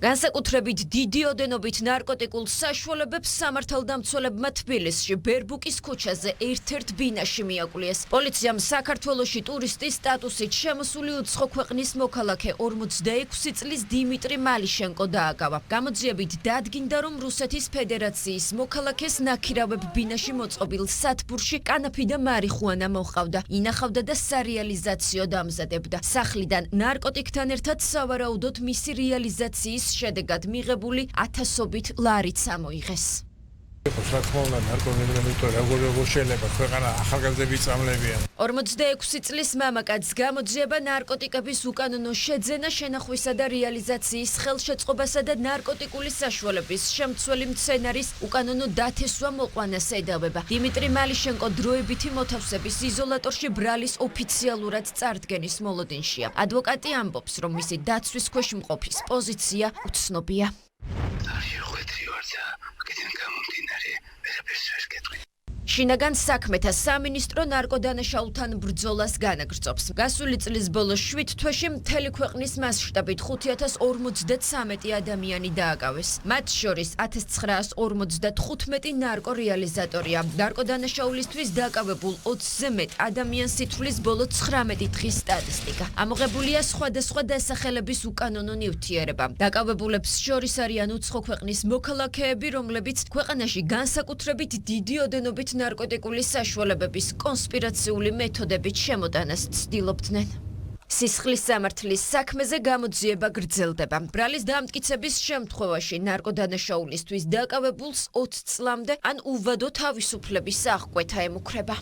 განსაკუთრებით დიდი ოდენობით ნარკოტიკულ საშუალებებს სამართალდამცველებმა თბილისში ბერბუკის ქუჩაზე ერთ-ერთ ბინაში მიაკვლიეს. პოლიციამ საქართველოში ტურისტის სტატუსით შემოსული უცხო ქვეყნის მოქალაქე 46 წლის დიმიტრი მალიშენკო დააკავა. გამოძიებით დადგინდა, რომ რუსეთის ფედერაციის მოქალაქეს ნაქირავებ ბინაში მოწყობილ სათბურში კანაფი და მარიხუანა მოჰყავდა. ინახავდა და სარეალიზაციო დამზადებდა. სახლიდან ნარკოტიკთან ერთად სავარაუდოდ მისი რეალიზაციის შედეგად მიღებული ათასობით ლარიც ამოიღეს. Სათმოვნა ნარკომანები როგორ შეიძლება ქვეყანა ახალგაზრდები წამლებიან. 46 წლის მამაკაცს გამოძიება ნარკოტიკების უკანონო შეძენა, შენახვისა და რეალიზაციის ხელშეწყობასა და ნარკოტიკული საშუალების შემცველი მცენარის უკანონო დათესვა მოყვანას ედავება. დიმიტრი მალიშენკო დროებითი მოთავსების იზოლატორში ბრალის ოფიციალურად წარდგენის მოლოდინშია. ადვოკატი ამბობს, რომ მისი დაცვის ქვეშ მყოფის პოზიცია უცნობია. შინაგან საქმეთა სამინისტრო ნარკოდანაშაულთან ბრძოლას განაგრძობს. გასული წლის ბოლოს 7 თვეში მთელი ქვეყნის მასშტაბით 5053 ადამიანი დააკავეს. მათ შორის 1955 ნარკორეალიზატორია. ნარკოდანაშაულისთვის დააკავებულ 20-ზე მეტ ადამიანს ითვლის ბოლო 19 დღის სტატისტიკა. ამოღებულია სხვადასხვა დასახელების უკანონო ნივთიერება. დააკავებულებს შორის არიან უცხო ქვეყნის მოქალაქეები, რომლებიც ქვეყანაში განსაკუთრებით დიდი ოდენობით ნარკოტიკული საშუალებების კონსპირაციული მეთოდებით შემოტანას ცდილობდნენ. სისხლის სამართლის საქმეზე გამოძიება გრძელდება. ბრალის დამტკიცების შემთხვევაში ნარკოდანაშაულისთვის დააკავებულს 20 წლამდე ან უვადო თავისუფლების აღკვეთა ემუქრება.